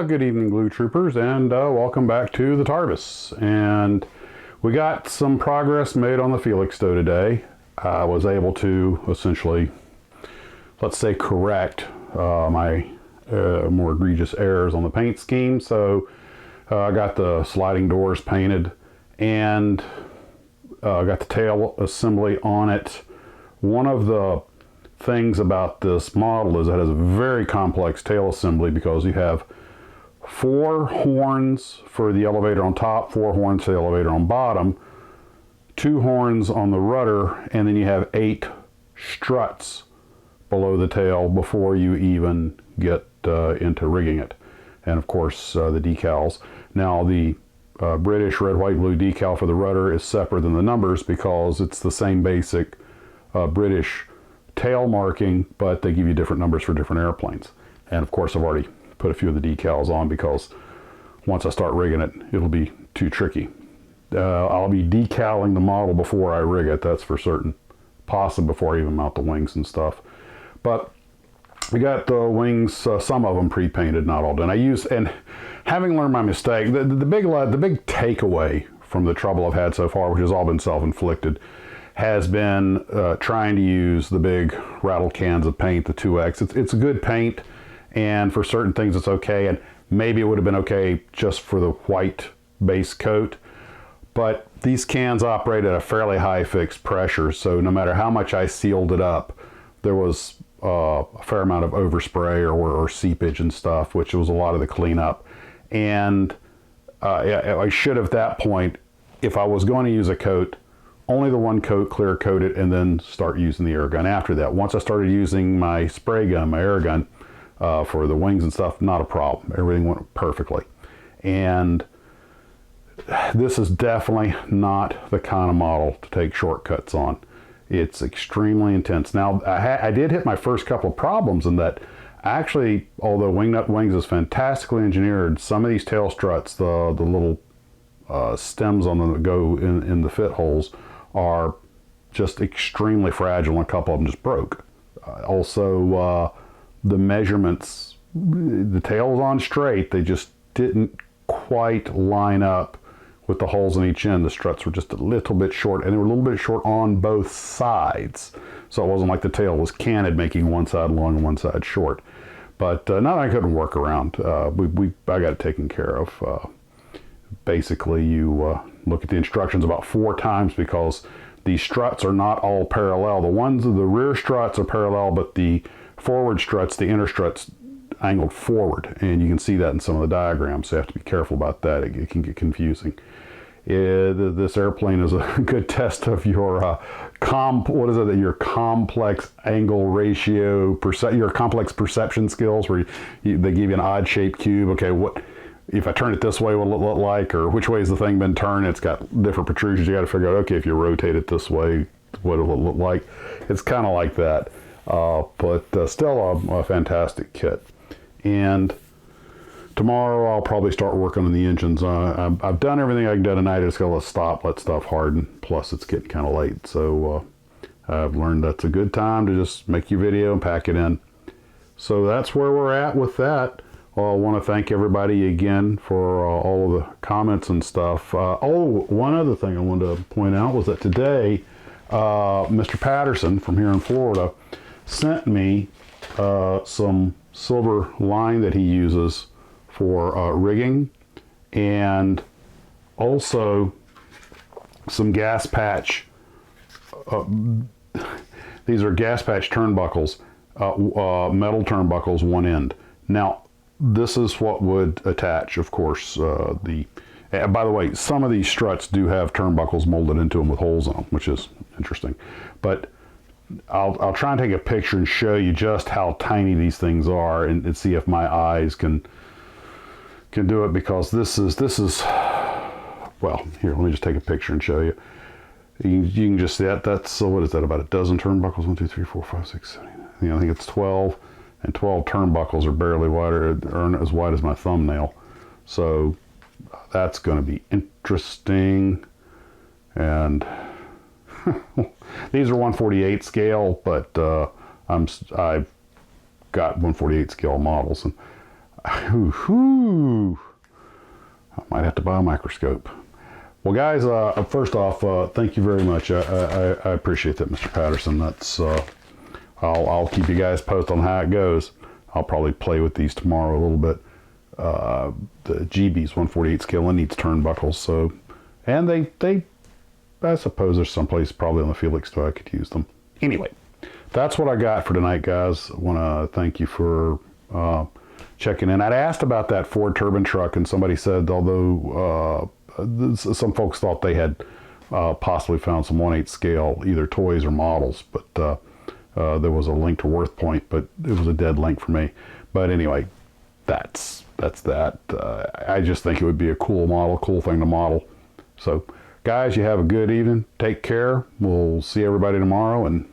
Good evening, Glue Troopers, and welcome back to the TARDIS. And we got some progress made on the Felixstowe today. I was able to essentially, let's say, correct my more egregious errors on the paint scheme. So I got the sliding doors painted and got the tail assembly on it. One of the things about this model is that it has a very complex tail assembly because you have 4 horns for the elevator on top, 4 horns for the elevator on bottom, 2 horns on the rudder, and then you have 8 struts below the tail before you even get into rigging it. And of course the decals. Now the British red, white, blue decal for the rudder is separate than the numbers because it's the same basic British tail marking, but they give you different numbers for different airplanes. And of course I've already put a few of the decals on because once I start rigging it, it'll be too tricky. I'll be decaling the model before I rig it, that's for certain. Possibly before I even mount the wings and stuff. But we got the wings, some of them pre-painted, not all done. And having learned my mistake, the big takeaway from the trouble I've had so far, which has all been self-inflicted, has been trying to use the big rattle cans of paint, the 2X. It's a good paint, and for certain things it's okay, and maybe it would have been okay just for the white base coat, but these cans operate at a fairly high fixed pressure, so no matter how much I sealed it up, there was a fair amount of overspray or seepage and stuff, which was a lot of the cleanup. And I should have, at that point, if I was going to use a coat, only the one coat, clear coat it, and then start using the air gun after that. Once I started using my spray gun, my air gun, for the wings and stuff, not a problem. Everything went perfectly. And this is definitely not the kind of model to take shortcuts on. It's extremely intense. Now, I did hit my first couple of problems in that actually, although Wingnut Wings is fantastically engineered, some of these tail struts, the little stems on them that go in the fit holes, are just extremely fragile, and a couple of them just broke. Also, the measurements, the tail was on straight, they just didn't quite line up with the holes in each end. The struts were just a little bit short, and they were a little bit short on both sides. So it wasn't like the tail was canted, making one side long and one side short. But not that I couldn't work around. I got it taken care of. Basically, you look at the instructions about 4 times because these struts are not all parallel. The rear struts are parallel, but the forward struts, the inner struts, angled forward, and you can see that in some of the diagrams, so you have to be careful about that. It can get confusing. This airplane is a good test of your your complex angle ratio, your complex perception skills, where they give you an odd shaped cube. Okay, what if I turn it this way, what will it look like? Or which way has the thing been turned? It's got different protrusions. You got to figure out, okay, if you rotate it this way, what will it look like? It's kind of like that, but still a fantastic kit. And tomorrow I'll probably start working on the engines. I've done everything I can do tonight. I just gotta let stuff harden. Plus it's getting kind of late, so I've learned that's a good time to just make your video and pack it in. So that's where we're at with that. I want to thank everybody again for all of the comments and stuff. One other thing I wanted to point out was that today Mr. Patterson from here in Florida sent me some silver line that he uses for rigging, and also some gas patch. These are gas patch turnbuckles, metal turnbuckles, one end. Now, this is what would attach, of course. By the way, some of these struts do have turnbuckles molded into them with holes in them, which is interesting. But I'll try and take a picture and show you just how tiny these things are, and see if my eyes can do it, because this is well, here, let me just take a picture and show you. You can just see that's what is that, about a dozen turnbuckles? 1, 2, 3, 4, 5, 6, 7, 8. I think it's 12, and 12 turnbuckles are barely wider, or as wide as my thumbnail. So that's going to be interesting. And these are 1/48 scale, but I've got 1/48 scale models, and Whew. I might have to buy a microscope. Well, guys, first off, thank you very much. I appreciate that, Mr. Patterson. That's I'll keep you guys posted on how it goes. I'll probably play with these tomorrow a little bit. The GB's 1/48 scale and needs turnbuckles, so, and they I suppose there's someplace probably on the Felixstowe I could use them. Anyway, that's what I got for tonight, guys. I want to thank you for checking in. I'd asked about that Ford turbine truck, and somebody said, although some folks thought they had possibly found some 1/8 scale, either toys or models, but there was a link to Worth Point, but it was a dead link for me. But anyway, that's that. I just think it would be a cool model, cool thing to model. So, guys, you have a good evening. Take care. We'll see everybody tomorrow, and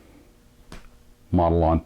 model on.